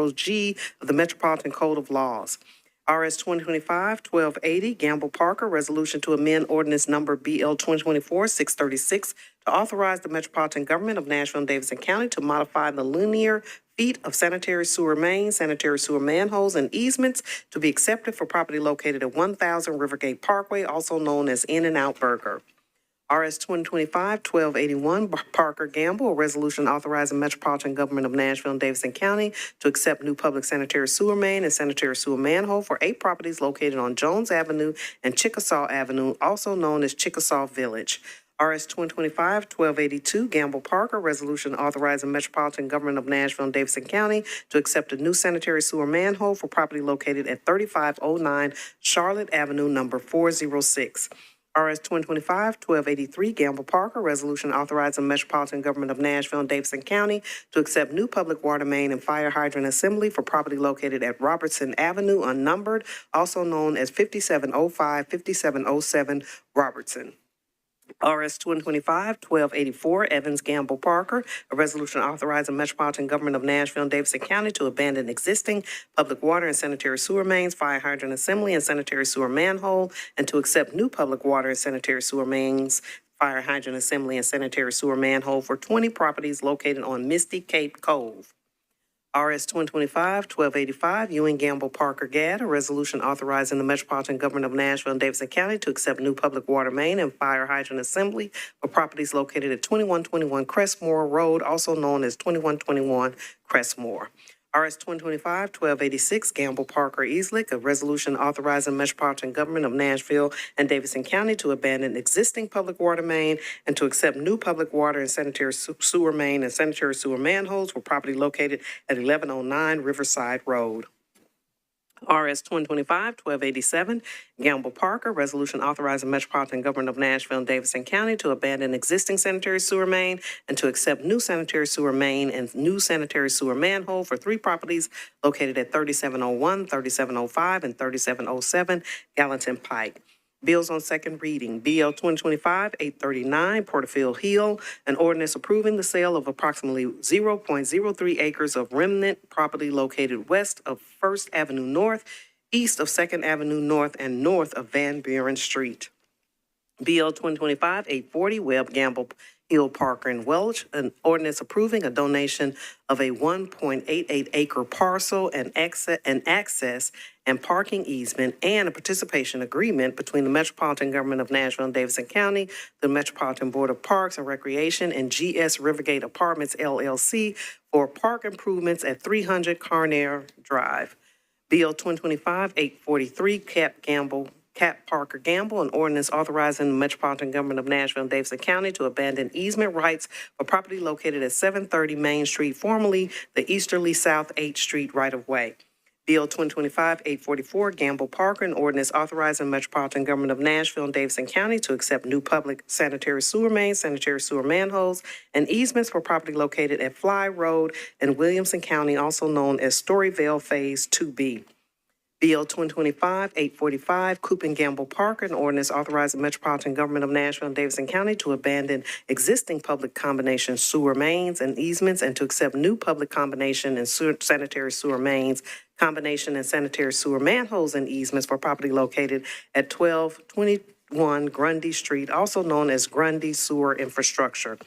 40G of the Metropolitan Code of Laws. RS 2025-1280, Gamble Parker, resolution to amend ordinance number BL 2024-636 to authorize the Metropolitan Government of Nashville and Davidson County to modify the linear feet of sanitary sewer mains, sanitary sewer manholes, and easements to be accepted for property located at 1000 Rivergate Parkway, also known as In-N-Out Burger. RS 2025-1281, Parker Gamble, a resolution authorizing Metropolitan Government of Nashville and Davidson County to accept new public sanitary sewer main and sanitary sewer manhole for 8 properties located on Jones Avenue and Chickasaw Avenue, also known as Chickasaw Village. RS 2025-1282, Gamble Parker, resolution authorizing Metropolitan Government of Nashville and Davidson County to accept a new sanitary sewer manhole for property located at 3509 Charlotte Avenue, number 406. RS 2025-1283, Gamble Parker, resolution authorizing Metropolitan Government of Nashville and Davidson County to accept new public water main and fire hydrant assembly for property located at Robertson Avenue, unnumbered, also known as 5705-5707 Robertson. RS 2025-1284, Evans Gamble Parker, a resolution authorizing Metropolitan Government of Nashville and Davidson County to abandon existing public water and sanitary sewer mains, fire hydrant assembly, and sanitary sewer manhole, and to accept new public water and sanitary sewer mains, fire hydrant assembly, and sanitary sewer manhole for 20 properties located on Misty Cape Cove. RS 2025-1285, Ewing Gamble Parker Gadd, a resolution authorizing the Metropolitan Government of Nashville and Davidson County to accept new public water main and fire hydrant assembly for properties located at 2121 Crestmore Road, also known as 2121 Crestmore. RS 2025-1286, Gamble Parker Easlick, a resolution authorizing Metropolitan Government of Nashville and Davidson County to abandon existing public water main and to accept new public water and sanitary sewer main and sanitary sewer manholes for property located at 1109 Riverside Road. RS 2025-1287, Gamble Parker, resolution authorizing Metropolitan Government of Nashville and Davidson County to abandon existing sanitary sewer main and to accept new sanitary sewer main and new sanitary sewer manhole for 3 properties located at 3701, 3705, and 3707 Gallatin Pike. Bills on second reading. BL 2025-839, Porterfield Hill, an ordinance approving the sale of approximately 0.03 acres of remnant property located west of 1st Avenue North, east of 2nd Avenue North, and north of Van Buren Street. BL 2025-840, Webb Gamble Hill, Parker, and Welch, an ordinance approving a donation of a 1.88 acre parcel and access and parking easement and a participation agreement between the Metropolitan Government of Nashville and Davidson County, the Metropolitan Board of Parks and Recreation, and GS Rivergate Apartments, LLC, for park improvements at 300 Carnair Drive. BL 2025-843, Cap Parker Gamble, an ordinance authorizing the Metropolitan Government of Nashville and Davidson County to abandon easement rights for property located at 730 Main Street, formerly the Easterly South 8th Street right-of-way. BL 2025-844, Gamble Parker, an ordinance authorizing the Metropolitan Government of Nashville and Davidson County to accept new public sanitary sewer mains, sanitary sewer manholes, and easements for property located at Fly Road in Williamson County, also known as Storyville Phase 2B. BL 2025-845, Coop & Gamble Parker, an ordinance authorizing the Metropolitan Government of Nashville and Davidson County to abandon existing public combination sewer mains and easements and to accept new public combination and sanitary sewer mains, combination and sanitary sewer manholes and easements for property located at 1221 Grundy Street, also known as Grundy Sewer Infrastructure.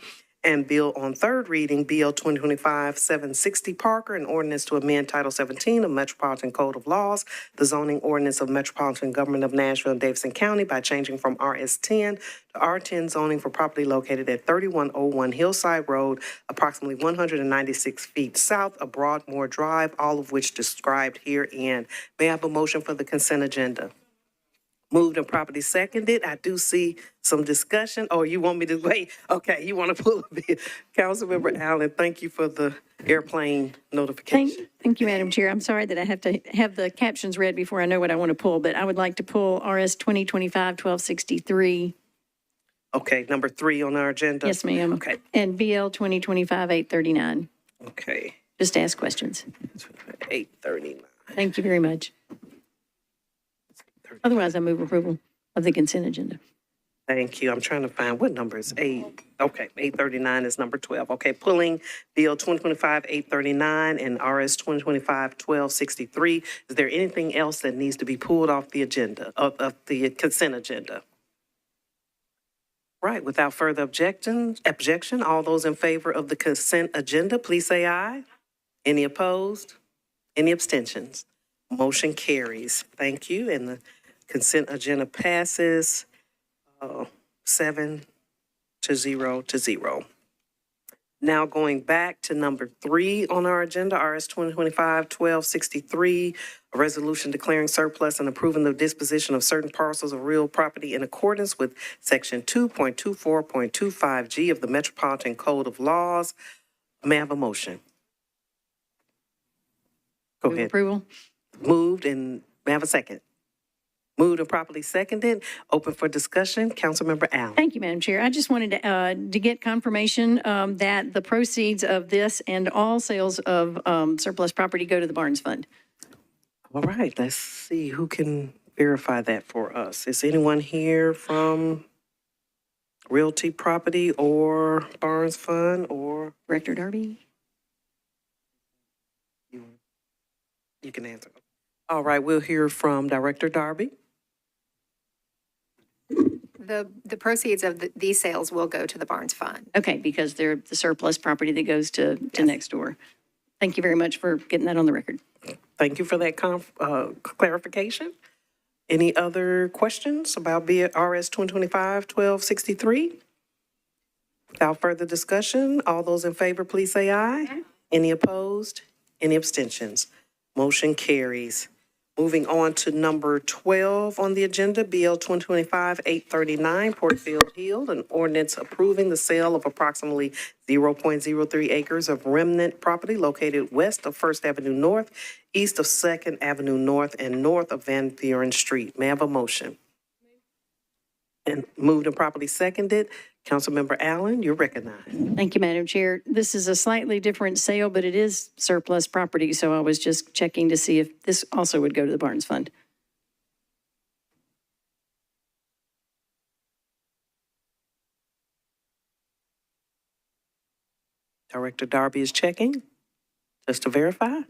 And bill on third reading, BL 2025-760 Parker, an ordinance to amend Title 17 of Metropolitan Code of Laws, the zoning ordinance of Metropolitan Government of Nashville and Davidson County by changing from RS10 to R10 zoning for property located at 3101 Hillside Road, approximately 196 feet south of Broadmoor Drive, all of which described herein. May I have a motion for the consent agenda? Moved and properly seconded. I do see some discussion. Oh, you want me to wait? Okay, you want to pull a bit. Councilmember Allen, thank you for the airplane notification. Thank you, Madam Chair. I'm sorry that I have to have the captions read before I know what I want to pull, but I would like to pull RS 2025-1263. Okay, number 3 on our agenda. Yes, ma'am. Okay. And BL 2025-839. Okay. Just ask questions. 839. Thank you very much. Otherwise, I move approval of the consent agenda. Thank you. I'm trying to find, what number is 8? Okay, 839 is number 12. Okay, pulling Bill 2025-839 and RS 2025-1263. Is there anything else that needs to be pulled off the agenda, of the consent agenda? Right, without further objection, all those in favor of the consent agenda, please say aye. Any opposed? Any abstentions? Motion carries. Thank you, and the consent agenda passes 7-0 to 0. Now going back to number 3 on our agenda, RS 2025-1263, a resolution declaring surplus and approving the disposition of certain parcels of real property in accordance with Section 2.24.25G of the Metropolitan Code of Laws. May I have a motion? Go Move ahead. approval. Moved, and may I have a second? Moved and properly seconded. Open for discussion. Councilmember Allen. Thank you, Madam Chair. I just wanted to get confirmation that the proceeds of this and all sales of surplus property go to the Barnes Fund. All right, let's see who can verify that for us. Is anyone here from Realty Property or Barnes Fund or? Director Darby? You can answer. All right, we'll hear from Director Darby. The proceeds of these sales will go to the Barnes Fund. Okay, because they're the surplus property that goes to next door. Thank you very much for getting that on the record. Thank you for that clarification. Any other questions about RS 2025-1263? Without further discussion, all those in favor, please say aye. Any opposed? Any abstentions? Motion carries. Moving on to number 12 on the agenda, BL 2025-839, Porterfield Hill, an ordinance approving the sale of approximately 0.03 acres of remnant property located west of First Avenue North, east of Second Avenue North, and north of Van Buren Street. May I have a motion? And moved and properly seconded. Councilmember Allen, you're recognized. Thank you, Madam Chair. This is a slightly different sale, but it is surplus property, so I was just checking to see if this also would go to the Barnes Fund. Director Darby is checking, just to verify.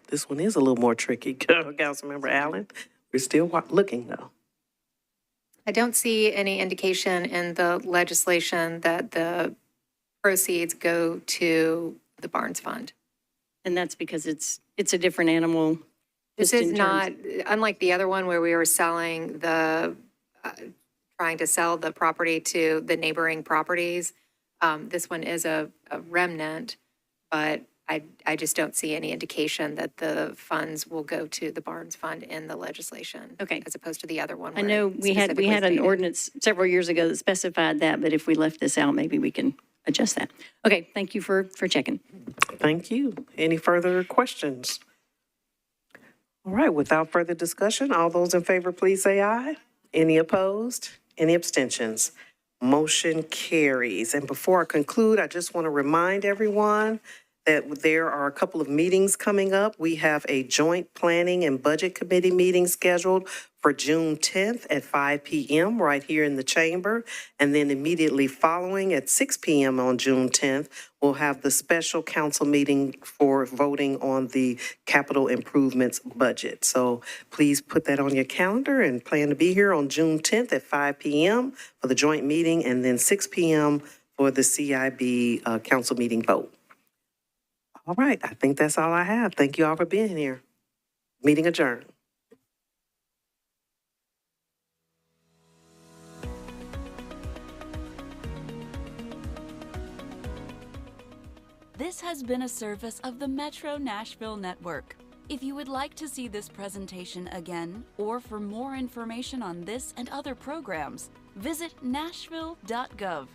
This one is a little more tricky, Councilmember Allen. We're still looking, though. I don't see any indication in the legislation that the proceeds go to the Barnes Fund. And that's because it's a different animal. This just is in not, terms- unlike the other one where we were selling trying to sell the property to the neighboring properties. This one is a remnant, but I just don't see any indication that the funds will go to the Barnes Fund in the legislation. Okay. As opposed to the other one. I where know it we had specifically an stated. ordinance several years ago that specified that, but if we left this out, maybe we can adjust that. Okay, thank you for checking. Thank you. Any further questions? All right, without further discussion, all those in favor, please say aye. Any opposed? Any abstentions? Motion carries. And before I conclude, I just want to remind everyone that there are a couple of meetings coming up. We have a joint planning and budget committee meeting scheduled for June 10th at 5 p.m. right here in the chamber. And then immediately following at 6 p.m. on June 10th, we'll have the special council meeting for voting on the capital improvements budget. So please put that on your calendar and plan to be here on June 10th at 5 p.m. for the joint meeting, and then 6 p.m. for the CIB council meeting vote. All right, I think that's all I have. Thank you all for being here. Meeting adjourned. This has been a service of the Metro Nashville Network. If you would like to see this presentation again, or for more information on this and other programs, visit nashville.gov.